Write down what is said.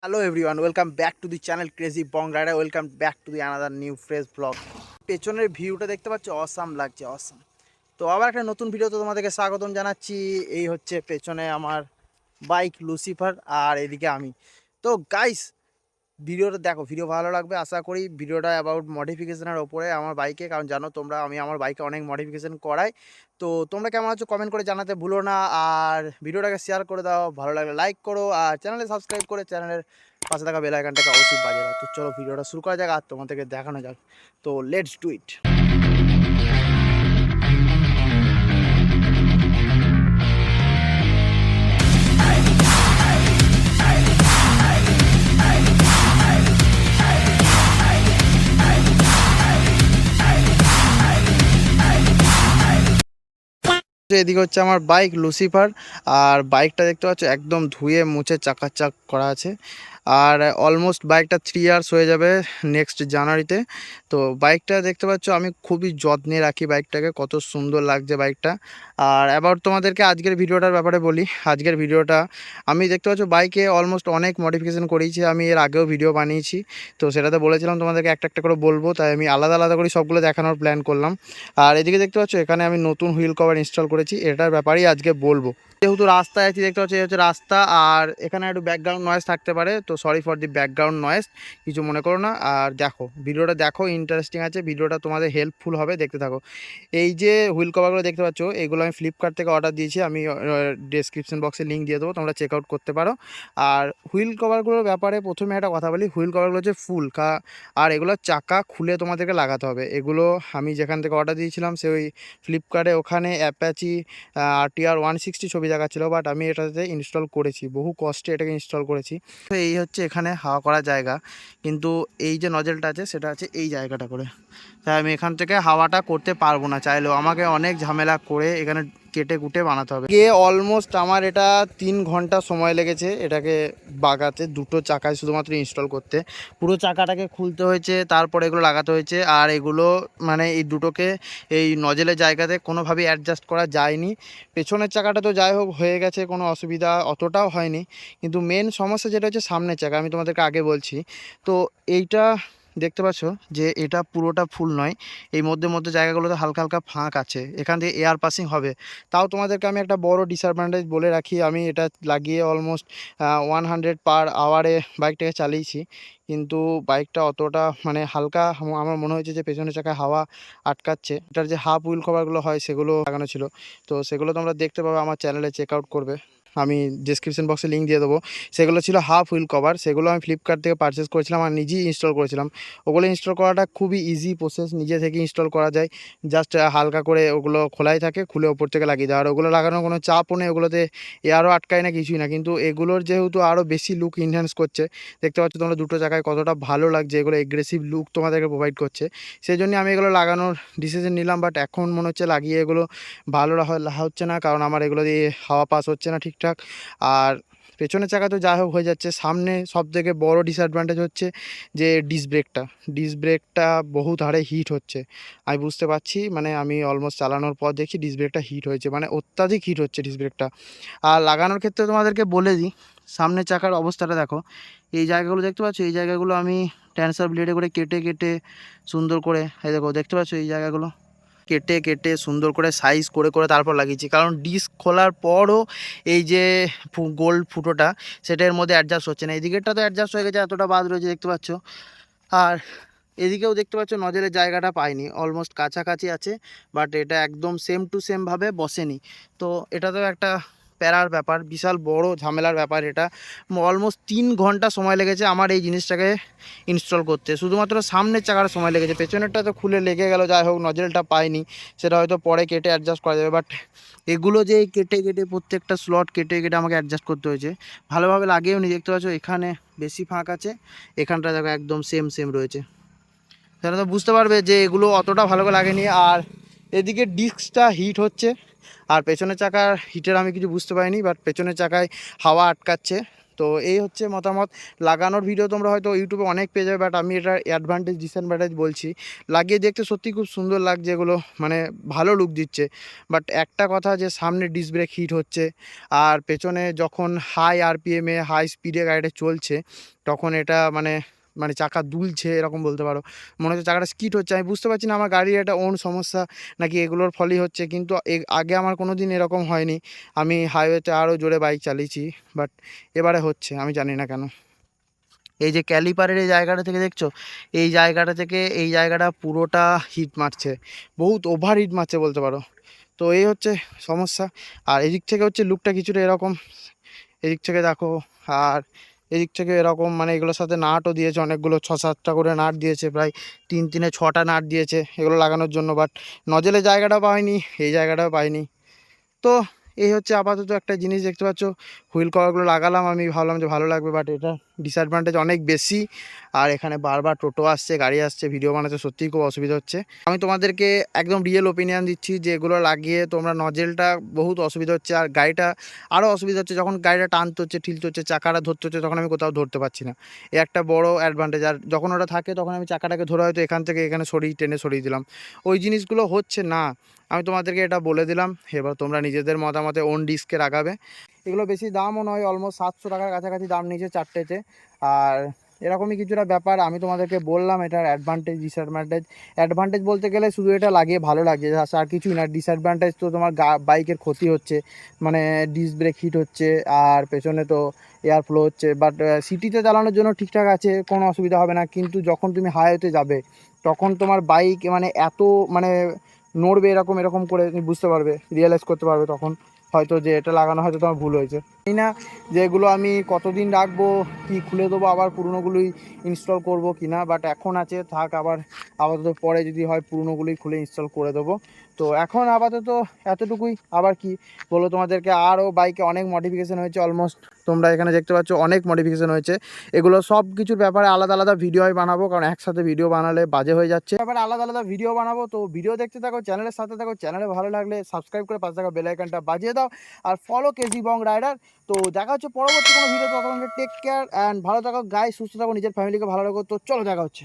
Hello everyone, welcome back to the channel Crazy Bong Raider. Welcome back to the another new fresh vlog. পেছনের ভিউটা দেখতে পাচ্ছ, awesome লাগছে, awesome. তো আবার একটা নতুন ভিডিওতে তোমাদেরকে স্বাগতম জানাচ্ছি। এই হচ্ছে পেছনে আমার বাইক লুসিফার, আর এদিকে আমি। তো গাইস, ভিডিওটা দেখো, ভিডিও ভালো লাগবে আশা করি। ভিডিওটা অ্যাবাউট মডিফিকেশনের ওপরে আমার বাইকে, কারণ জানো তোমরা আমি আমার বাইকে অনেক মডিফিকেশন করাই। তো তোমরা কেমন আছো কমেন্ট করে জানাতে ভুলো না, আর ভিডিওটাকে শেয়ার করে দাও, ভালো লাগলে লাইক করো, আর চ্যানেলে সাবস্ক্রাইব করে চ্যানেলের পাশে থাকা বেল আইকনটাকে অবশ্যই বাজিয়ে দাও। তো চলো ভিডিওটা শুরু করা যাক আর তোমাদেরকে দেখানো যাক। তো লেটস ডু ইট। এদিকে হচ্ছে আমার বাইক লুসিফার, আর বাইকটা দেখতে পাচ্ছ একদম ধুয়ে মুছে চাকাচাক করা আছে। আর অলমোস্ট বাইকটা 3 ইয়ার্স হয়ে যাবে নেক্সট জানুয়ারিতে। তো বাইকটা দেখতে পাচ্ছ আমি খুবই যত্নে রাখি বাইকটাকে, কত সুন্দর লাগছে বাইকটা। আর এবার তোমাদেরকে আজকের ভিডিওটার ব্যাপারে বলি। আজকের ভিডিওটা আমি দেখতে পাচ্ছ বাইকে অলমোস্ট অনেক মডিফিকেশান করেছি, আমি এর আগেও ভিডিও বানিয়েছি। তো সেটাতে বলেছিলাম তোমাদেরকে একটা একটা করে বলবো, তাই আমি আলাদা আলাদা করে সবগুলো দেখানোর প্ল্যান করলাম। আর এদিকে দেখতে পাচ্ছ এখানে আমি নতুন হুইল কভার ইনস্টল করেছি, এটার ব্যাপারেই আজকে বলবো। যেহেতু রাস্তায় আছি, দেখতে পাচ্ছি হচ্ছে রাস্তা, আর এখানে একটু ব্যাকগ্রাউন্ড নয়েজ থাকতে পারে, তো sorry for the background noise, কিছু মনে করো না। আর দেখো ভিডিওটা, দেখো ইন্টারেস্টিং আছে ভিডিওটা, তোমাদের হেল্পফুল হবে, দেখতে থাকো। এই যে হুইল কভারগুলো দেখতে পাচ্ছ, এগুলো আমি ফ্লিপকার্ট থেকে অর্ডার দিয়েছি, আমি ডেসক্রিপশন বক্সে লিঙ্ক দিয়ে দেবো, তোমরা চেক আউট করতে পারো। আর হুইল কভারগুলোর ব্যাপারে প্রথমে একটা কথা বলি, হুইল কভারগুলো হচ্ছে ফুল আর এগুলো চাকা খুলে তোমাদেরকে লাগাতে হবে। এগুলো আমি যেখান থেকে অর্ডার দিয়েছিলাম সে ওই ফ্লিপকার্টে, ওখানে অ্যাপাচি RTR 160 ছবি দেখাচ্ছিলো, বাট আমি এটাতে ইনস্টল করেছি, বহু কষ্টে এটাকে ইনস্টল করেছি। তো এই হচ্ছে এখানে হাওয়া করার জায়গা, কিন্তু এই যে নজেলটা আছে সেটা আছে এই জায়গাটা করে, তাই আমি এখান থেকে হাওয়াটা করতে পারবো না, চাইলেও আমাকে অনেক ঝামেলা করে এখানে কেটে কুটে বানাতে হবে। গিয়ে অলমোস্ট আমার এটা 3 ঘন্টা সময় লেগেছে এটাকে বাগাতে, দুটো চাকায় শুধুমাত্র ইনস্টল করতে। পুরো চাকাটাকে খুলতে হয়েছে, তারপরে এগুলো লাগাতে হয়েছে। আর এগুলো মানে এই দুটোকে এই নজেলের জায়গাতে কোনোভাবেই অ্যাডজাস্ট করা যায়নি। পেছনের চাকাটা তো যাই হোক হয়ে গেছে, কোনো অসুবিধা অতটাও হয়নি, কিন্তু মেন সমস্যা যেটা হচ্ছে সামনের চাকা, আমি তোমাদেরকে আগে বলছি। তো এইটা দেখতে পাচ্ছ যে এটা পুরোটা ফুল নয়, এই মধ্যে মধ্যে জায়গাগুলোতে হালকা হালকা ফাঁক আছে, এখান দিয়ে এয়ার পাসিং হবে। তাও তোমাদেরকে আমি একটা বড় ডিসঅ্যাডভান্টেজ বলে রাখি, আমি এটা লাগিয়ে অলমোস্ট 100 পার আওয়ারে বাইকটাকে চালিয়েছি, কিন্তু বাইকটা অতটা মানে হালকা আমার মনে হয়েছে যে পেছনের চাকায় হাওয়া আটকাচ্ছে। এটার যে হাফ হুইল কভারগুলো হয় সেগুলো লাগানো ছিল, তো সেগুলো তোমরা দেখতে পাবে আমার চ্যানেলে, চেক আউট করবে, আমি ডিসক্রিপশন বক্সে লিঙ্ক দিয়ে দেবো। সেগুলো ছিল হাফ হুইল কভার, সেগুলো আমি ফ্লিপকার্ট থেকে পারচেস করেছিলাম আর নিজেই ইনস্টল করেছিলাম। ওগুলো ইনস্টল করাটা খুবই ইজি প্রসেস, নিজে থেকে ইনস্টল করা যায়। জাস্ট হালকা করে ওগুলো খোলাই থাকে, খুলে ওপর থেকে লাগিয়ে দেওয়া, আর ওগুলো লাগানোর কোনো চাপও নেই, ওগুলোতে এয়ারও আটকায় না, কিছুই না। কিন্তু এগুলোর যেহেতু আরও বেশি লুক ইনহ্যান্স করছে, দেখতে পাচ্ছ তোমরা দুটো জায়গায় কতটা ভালো লাগছে, এগুলো এগ্রেসিভ লুক তোমাদেরকে প্রোভাইড করছে, সেই জন্য আমি এগুলো লাগানোর ডিসিশন নিলাম। বাট এখন মনে হচ্ছে লাগিয়ে এগুলো ভালো হচ্ছে না, কারণ আমার এগুলো দিয়ে হাওয়া পাস হচ্ছে না ঠিকঠাক। আর পেছনের চাকা তো যাই হোক হয়ে যাচ্ছে, সামনে সবথেকে বড় ডিসঅ্যাডভান্টেজ হচ্ছে যে ডিস্ক ব্রেকটা বহুত হারে হিট হচ্ছে। আমি বুঝতে পারছি, মানে আমি অলমোস্ট চালানোর পর দেখছি ডিস্ক ব্রেকটা হিট হয়েছে, মানে অত্যাধিক হিট হচ্ছে ডিস্ক ব্রেকটা। আর লাগানোর ক্ষেত্রে তোমাদেরকে বলে দিই, সামনের চাকার অবস্থাটা দেখো, এই জায়গাগুলো দেখতে পাচ্ছ, এই জায়গাগুলো আমি ট্যান্সার ব্লেডে করে কেটে কেটে সুন্দর করে, এই দেখো দেখতে পাচ্ছ এই জায়গাগুলো কেটে কেটে সুন্দর করে সাইজ করে করে তারপর লাগিয়েছি, কারণ ডিস্ক খোলার পরও এই যে গোল্ড ফুটোটা সেটা এর মধ্যে অ্যাডজাস্ট হচ্ছে না। এদিকেরটা তো অ্যাডজাস্ট হয়ে গেছে, এতটা বাদ রয়েছে দেখতে পাচ্ছ। আর এদিকেও দেখতে পাচ্ছ নজরের জায়গাটা পাইনি, অলমোস্ট কাছাকাছি আছে, বাট এটা একদম সেম টু সেমভাবে বসেনি। তো এটা তো একটা প্যারার ব্যাপার, বিশাল বড় ঝামেলার ব্যাপার। এটা অলমোস্ট 3 ঘন্টা সময় লেগেছে আমার এই জিনিসটাকে ইনস্টল করতে, শুধুমাত্র সামনের চাকার সময় লেগেছে, পেছনেরটা তো খুলে লেগে গেল, যাই হোক নজেলটা পাইনি, সেটা হয়তো পরে কেটে অ্যাডজাস্ট করা যাবে। বাট এগুলো যে কেটে কেটে প্রত্যেকটা স্লট কেটে কেটে আমাকে অ্যাডজাস্ট করতে হয়েছে, ভালোভাবে লাগিয়েও নি। দেখতে পাচ্ছ এখানে বেশি ফাঁক আছে, এখানটা দেখো একদম সেম সেম রয়েছে, তাহলে তো বুঝতে পারবে যে এগুলো অতটা ভালো করে লাগেনি। আর এদিকে ডিস্কটা হিট হচ্ছে, আর পেছনের চাকার হিটের আমি কিছু বুঝতে পারিনি, বাট পেছনের চাকায় হাওয়া আটকাচ্ছে, তো এই হচ্ছে মতামত। লাগানোর ভিডিও তোমরা হয়তো ইউটিউবে অনেক পেয়ে যাবে, বাট আমি এটার অ্যাডভান্টেজ ডিসঅ্যাডভান্টেজ বলছি। লাগিয়ে দেখতে সত্যি খুব সুন্দর লাগছে, এগুলো মানে ভালো লুক দিচ্ছে। বাট একটা কথা যে সামনে ডিস্ক ব্রেক হিট হচ্ছে, আর পেছনে যখন হাই আরপিএমে হাই স্পিডে গাড়িটা চলছে তখন এটা মানে মানে চাকা দুলছে এরকম বলতে পারো, মনে হচ্ছে চাকাটা স্কিড হচ্ছে। আমি বুঝতে পারছি না আমার গাড়ির এটা ওন সমস্যা নাকি এগুলোর ফলেই হচ্ছে, কিন্তু আগে আমার কোনো দিন এরকম হয়নি। আমি হাইওয়েতে আরও জোরে বাইক চালিয়েছি, বাট এবারে হচ্ছে, আমি জানি না কেন। এই যে ক্যালিপারের এই জায়গাটা থেকে দেখছো, এই জায়গাটা থেকে এই জায়গাটা পুরোটা হিট মারছে, বহুত ওভার হিট মারছে বলতে পারো। তো এই হচ্ছে সমস্যা। আর এদিক থেকে হচ্ছে লুকটা কিছুটা এরকম, এদিক থেকে দেখো। আর এদিক থেকে এরকম মানে এগুলোর সাথে নাটও দিয়েছে অনেকগুলো, 6-7টা করে নাট দিয়েছে, প্রায় 3-6টা নাট দিয়েছে এগুলো লাগানোর জন্য। বাট নজেলের জায়গাটা পাইনি, এই জায়গাটাও পাইনি। তো এই হচ্ছে আপাতত একটা জিনিস দেখতে পাচ্ছ, হুইল কভারগুলো লাগালাম, আমি ভাবলাম যে ভালো লাগবে, বাট এটা ডিসঅ্যাডভান্টেজ অনেক বেশি। আর এখানে বারবার টোটো আসছে, গাড়ি আসছে, ভিডিও বানাতে সত্যিই খুব অসুবিধা হচ্ছে। আমি তোমাদেরকে একদম রিয়েল ওপিনিয়ন দিচ্ছি যে এগুলো লাগিয়ে তোমরা নজেলটা বহুত অসুবিধা হচ্ছে, আর গাড়িটা আরও অসুবিধা হচ্ছে। যখন গাড়িটা টানতে হচ্ছে, ঠিলতে হচ্ছে, চাকাটা ধরতে হচ্ছে, তখন আমি কোথাও ধরতে পারছি না। এ একটা বড় অ্যাডভান্টেজ। আর যখন ওটা থাকে তখন আমি চাকাটাকে ধরে হয়তো এখান থেকে এখানে টেনে সরিয়ে দিলাম, ওই জিনিসগুলো হচ্ছে না। আমি তোমাদেরকে এটা বলে দিলাম, এবার তোমরা নিজেদের মতামতে ওন ডিস্কে লাগাবে। এগুলো বেশি দামও নয়, অলমোস্ট 700 টাকার কাছাকাছি দাম নিয়েছে চারটেতে। আর এরকমই কিছুটা ব্যাপার আমি তোমাদেরকে বললাম এটার অ্যাডভান্টেজ ডিসঅ্যাডভান্টেজ। অ্যাডভান্টেজ বলতে গেলে শুধু এটা লাগিয়ে ভালো লাগে, আর কিছুই না। ডিসঅ্যাডভান্টেজ তো তোমার বাইকের ক্ষতি হচ্ছে, মানে ডিস্ক ব্রেক হিট হচ্ছে, আর পেছনে তো এয়ার ফ্লো হচ্ছে। বাট সিটিতে চালানোর জন্য ঠিকঠাক আছে, কোনো অসুবিধা হবে না। কিন্তু যখন তুমি হাইওয়েতে যাবে তখন তোমার বাইক মানে এত মানে নড়বে এরকম এরকম করে, তুমি বুঝতে পারবে, রিয়েলাইজ করতে পারবে তখন হয়তো যে এটা লাগানো হয়তো তোমার ভুল হয়েছে। জানি না যে এগুলো আমি কতদিন রাখবো, কি খুলে দেবো আবার পুরনোগুলোই ইনস্টল করব কি না। বাট এখন আছে থাক, আবার আপাতত পরে যদি হয় পুরনোগুলোই খুলে ইনস্টল করে দেবো। তো এখন আপাতত এতটুকুই। আবার কি বলো তোমাদেরকে, আরও বাইকে অনেক মডিফিকেশান হয়েছে, অলমোস্ট তোমরা এখানে দেখতে পাচ্ছ অনেক মডিফিকেশান হয়েছে। এগুলো সব কিছুর ব্যাপারে আলাদা আলাদা ভিডিও আমি বানাবো, কারণ একসাথে ভিডিও বানালে বাজে হয়ে যাচ্ছে। ব্যাপারে আলাদা আলাদা ভিডিও বানাবো। তো ভিডিও দেখতে থাকো, চ্যানেলের সাথে থাকো। চ্যানেলে ভালো লাগলে সাবস্ক্রাইব করে পাশে থাকা বেল আইকনটা বাজিয়ে দাও, আর ফলো কেজি বং রাইডার। তো দেখা হচ্ছে পরবর্তী কোনো ভিডিও। ততক্ষণ টেক কেয়ার অ্যান্ড ভালো থাকো গাইস, সুস্থ থাকো, নিজের ফ্যামিলিকে ভালো রাখো। তো চলো দেখা হচ্ছে।